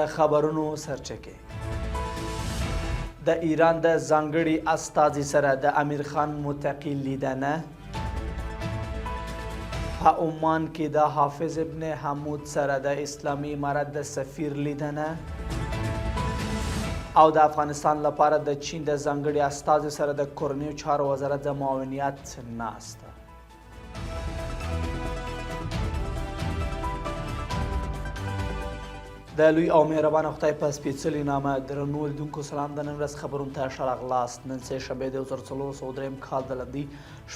د خبرونو سرچکې. د ایران د ځانګړي استازي سره د امیر خان متقي لیدنه. په عمان کې د حافظ ابن حمود سره د اسلامي امارت د سفیر لیدنه. او د افغانستان لپاره د چین د ځانګړي استازي سره د کورنیو چارو وزارت د معاونیت ناسته. د لوی او مهربانه خدای په سپېڅلي نامه درنو لیدونکو سلام. د نن ورځ خبرونو ته ښه راغلاست. نن سه شنبه د 1403 کال د لندۍ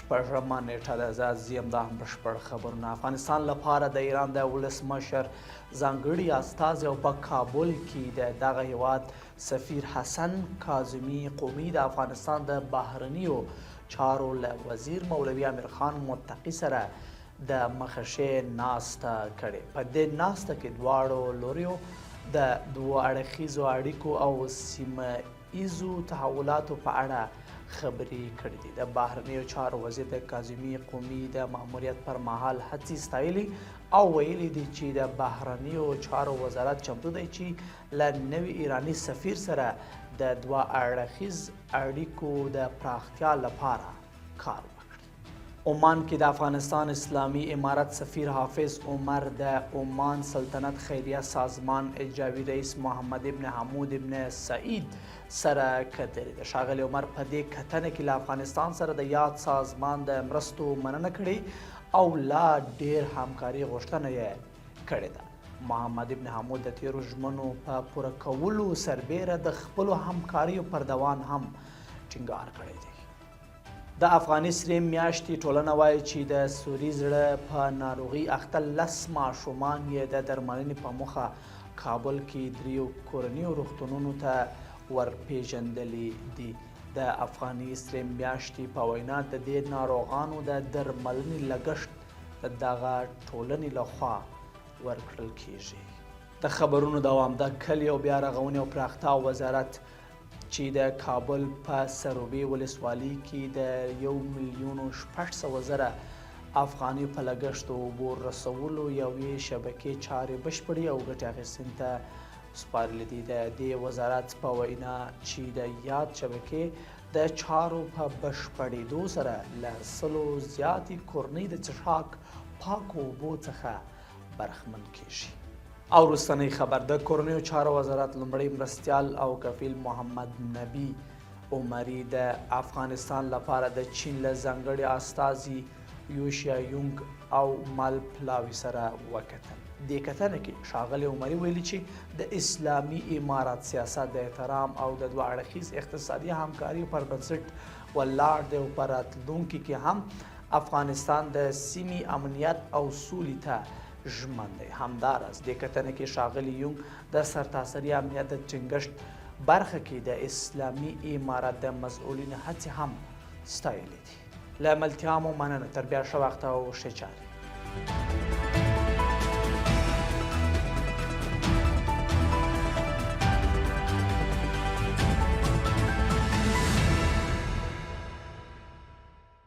شپږمه نیټه ده. زه یم دا هم بشپړ خبرونه. افغانستان لپاره د ایران د ولسمشر ځانګړي استازي او په کابل کې د دغه هیواد سفیر حسن کاظمي قومي د افغانستان د بهرنیو چارو له وزیر مولوي امیر خان متقي سره د مخشې ناسته کړې. په دې ناسته کې دواړو لوریو د دوه اړخیزو اړیکو او سیمه ایزو تحولاتو په اړه خبرې کړې دي. د بهرنیو چارو وزیر د کاظمي قومي د ماموریت پر مهال هڅې ستایلي او ویلي دي چې د بهرنیو چارو وزارت چمتو دی چې له نوي ایراني سفیر سره د دوه اړخیز اړیکو د پراختیا لپاره کار وکړي. عمان کې د افغانستان اسلامي امارت سفیر حافظ عمر د عمان سلطنت خیریه سازمان اجرایي رئیس محمد ابن حمود ابن سعید سره کتلې ده. ښاغلي عمر په دې کتنه کې له افغانستان سره د یاد سازمان د مرستو مننه کړې او لا ډیر همکاري غوښتنه یې کړې ده. محمد ابن حمود د تیرو ژمنو په پوره کولو سربیره د خپلو همکاریو پر دوام هم ټینګار کړی دی. د افغاني سرې میاشتې ټولنه وایي چې د سوري زړه په ناروغي اخته 10 ماشومان یې د درملنې په موخه کابل کې 3 کورنیو روغتونونو ته ورپېژندلي دي. د افغاني سرې میاشتې په وینا د دې ناروغانو د درملنې لګښت د دغه ټولنې لخوا ورکړل کیږي. د خبرونو دوام. د کلي او بیا رغونې او پراختیا وزارت چې د کابل په سروبي ولسوالۍ کې د 1,600,000 افغانۍ په لګښت د اوبو رسولو یوې شبکې چارې بشپړې او ګټې اخیستنې ته سپارلې دي. د دې وزارت په وینا چې د یاد شبکې د چارو په بشپړېدو سره له 100 زیاتې کورنۍ د څښاک پاکو اوبو څخه برخمن کیږي. او وروستنی خبر. د کورنیو چارو وزارت لومړی مرستیال او کفیل محمد نبی عمري د افغانستان لپاره د چین له ځانګړي استازي یوشیا یونګ او مال پلاوي سره وکتل. دې کتنه کې ښاغلي عمري ویلي چې د اسلامي امارت سیاست د احترام او د دوه اړخیز اقتصادي همکاري پر بنسټ ولاړ دی او په راتلونکي کې هم افغانستان د سیمې امنیت او سولې ته ژمن دی. همداراز دې کتنه کې ښاغلي یونګ د سرتاسري امنیت د ټینګښت برخه کې د اسلامي امارت د مسؤلینو هڅې هم ستایلې دي. له ملتیا مو مننه. تر بیا ښه وخت او ښې چارې.